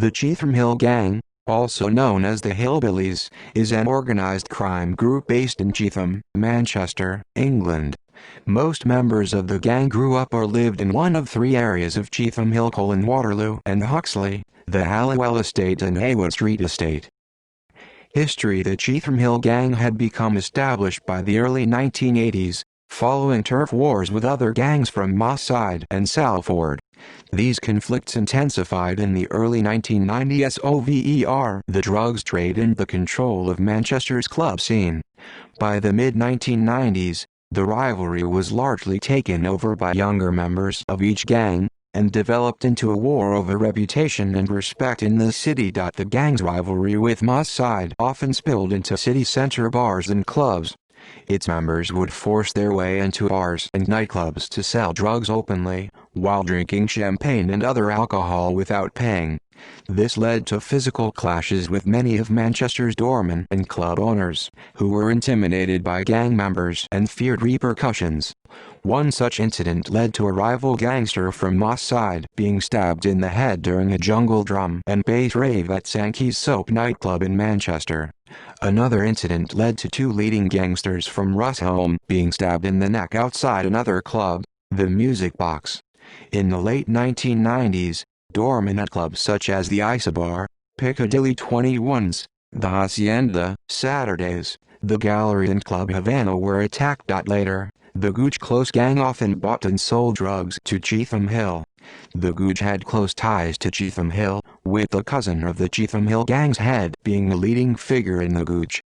The Cheetham Hill Gang, also known as the Hillbillies, is an organized crime group based in Cheetham, Manchester, England. Most members of the gang grew up or lived in one of three areas of Cheetham Hill: Waterloo and Huxley, the Halliwell Estate and Haywood Street Estate. History: The Cheetham Hill Gang had become established by the early 1980s, following turf wars with other gangs from Moss Side and Salford. These conflicts intensified in the early 1990s over the drugs trade and the control of Manchester's club scene. By the mid-1990s, the rivalry was largely taken over by younger members of each gang, and developed into a war over reputation and respect in the city. The gang's rivalry with Moss Side often spilled into city centre bars and clubs. Its members would force their way into bars and nightclubs to sell drugs openly, while drinking champagne and other alcohol without paying. This led to physical clashes with many of Manchester's doormen and club owners, who were intimidated by gang members and feared repercussions. One such incident led to a rival gangster from Moss Side being stabbed in the head during a jungle drum and bass rave at Sankey's Soap nightclub in Manchester. Another incident led to two leading gangsters from Rusholme being stabbed in the neck outside another club, the Music Box. In the late 1990s, doormen at clubs such as the Isobar, Piccadilly 21's, the Hacienda, Saturdays, the Gallery and Club Havana were attacked. Later, the Gooch Close gang often bought and sold drugs to Cheetham Hill. The Gooch had close ties to Cheetham Hill, with the cousin of the Cheetham Hill gang's head being a leading figure in the Gooch.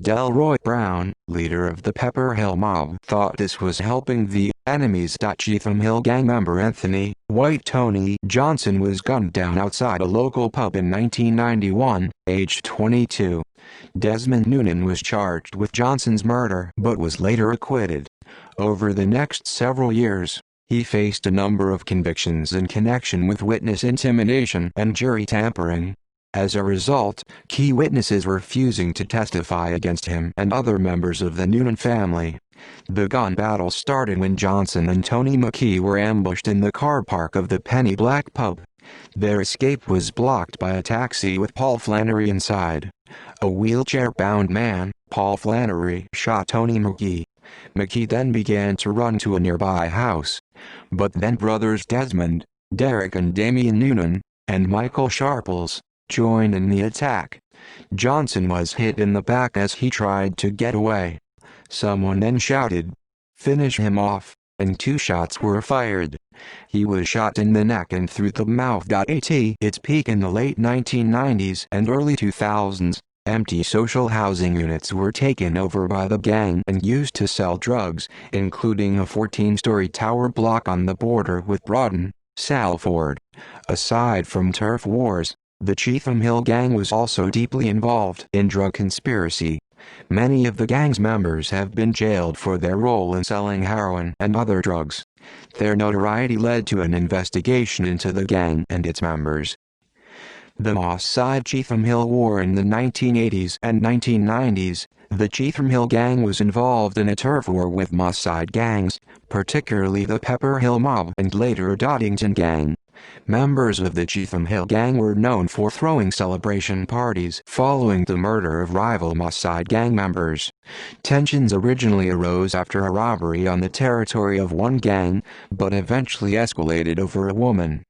Delroy Brown, leader of the Pepper Hill mob, thought this was helping the enemies. Cheetham Hill gang member Anthony "White Tony" Johnson was gunned down outside a local pub in 1991, aged 22. Desmond Noonan was charged with Johnson's murder but was later acquitted. Over the next several years, he faced a number of convictions in connection with witness intimidation and jury tampering. As a result, key witnesses were refusing to testify against him and other members of the Noonan family. The gun battle started when Johnson and Tony McKee were ambushed in the car park of the Penny Black pub. Their escape was blocked by a taxi with Paul Flannery inside. A wheelchair-bound man, Paul Flannery, shot Tony McKee. McKee then began to run to a nearby house. But then brothers Desmond, Derek and Damien Noonan, and Michael Sharples, joined in the attack. Johnson was hit in the back as he tried to get away. Someone then shouted, "Finish him off," and two shots were fired. He was shot in the neck and through the mouth. At its peak in the late 1990s and early 2000s, empty social housing units were taken over by the gang and used to sell drugs, including a 14-story tower block on the border with Broughton, Salford. Aside from turf wars, the Cheetham Hill Gang was also deeply involved in drug conspiracy. Many of the gang's members have been jailed for their role in selling heroin and other drugs. Their notoriety led to an investigation into the gang and its members. The Moss Side Cheetham Hill War. In the 1980s and 1990s, the Cheetham Hill Gang was involved in a turf war with Moss Side gangs, particularly the Pepper Hill mob and later Doddington Gang. Members of the Cheetham Hill Gang were known for throwing celebration parties following the murder of rival Moss Side gang members. Tensions originally arose after a robbery on the territory of one gang, but eventually escalated over a woman.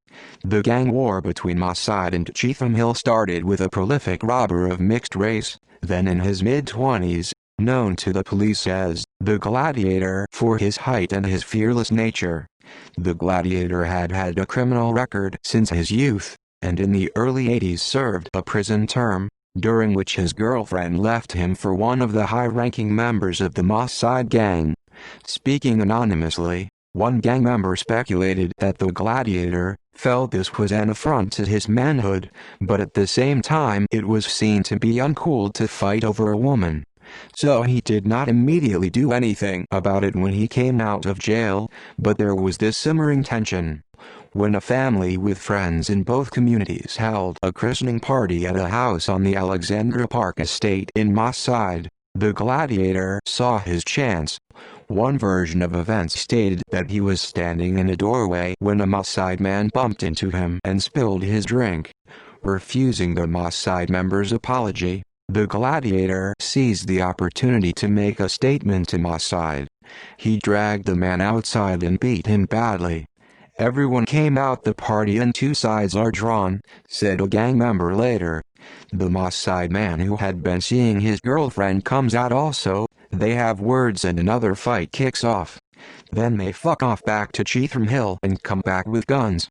The gang war between Moss Side and Cheetham Hill started with a prolific robber of mixed race, then in his mid-20s, known to the police as the Gladiator for his height and his fearless nature. The Gladiator had had a criminal record since his youth, and in the early 80s served a prison term, during which his girlfriend left him for one of the high-ranking members of the Moss Side gang. Speaking anonymously, one gang member speculated that the Gladiator felt this was an affront to his manhood, but at the same time it was seen to be uncool to fight over a woman. So he did not immediately do anything about it when he came out of jail, but there was this simmering tension. When a family with friends in both communities held a christening party at a house on the Alexandra Park estate in Moss Side, the Gladiator saw his chance. One version of events stated that he was standing in a doorway when a Moss Side man bumped into him and spilled his drink. Refusing the Moss Side members' apology, the Gladiator seized the opportunity to make a statement to Moss Side. He dragged the man outside and beat him badly. "Everyone came out the party and two sides are drawn," said a gang member later. The Moss Side man who had been seeing his girlfriend comes out also. They have words and another fight kicks off. Then they fuck off back to Cheetham Hill and come back with guns.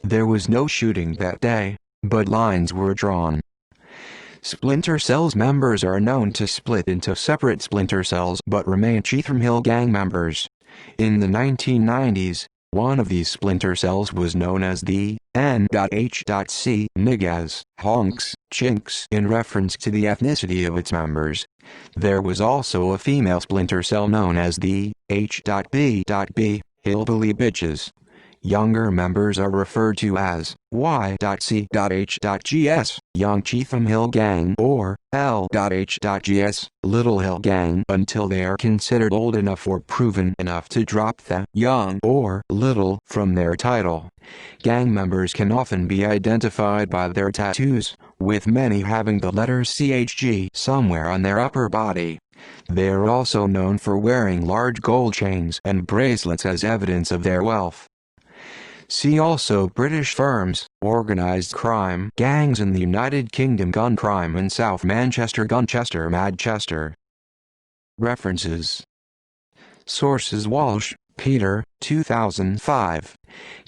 There was no shooting that day, but lines were drawn. Splinter cells members are known to split into separate splinter cells but remain Cheetham Hill gang members. In the 1990s, one of these splinter cells was known as the N.H.C. niggas, honks, chinks in reference to the ethnicity of its members. There was also a female splinter cell known as the H.B.B. hillbilly bitches. Younger members are referred to as Y.C.H.Gs, Young Cheetham Hill Gang, or L.H.Gs, Little Hill Gang, until they are considered old enough or proven enough to drop the young or little from their title. Gang members can often be identified by their tattoos, with many having the letters CHG somewhere on their upper body. They are also known for wearing large gold chains and bracelets as evidence of their wealth. See also British firms, organised crime gangs in the United Kingdom, gun crime in South Manchester, Gunchester, Manchester. References. Sources: Walsh, Peter, 2005.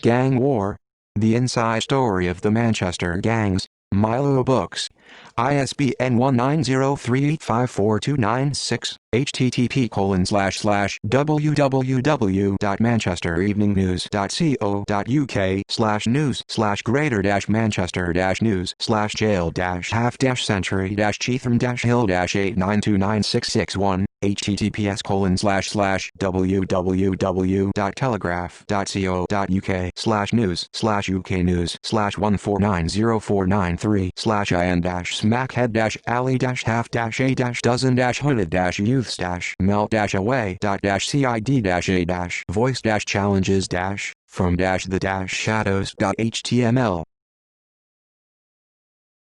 Gang War: The Inside Story of the Manchester Gangs, Milo Books. ISBN 1903854296, http://www.greater-manchester-news.co.uk/news/jail-half-century-cheetham-hill-8929661, https://www.telegraph.co.uk/news/uk news/1490493/in-smackhead-alley-half-a-sid-voice-challenges-from-the-shadows.html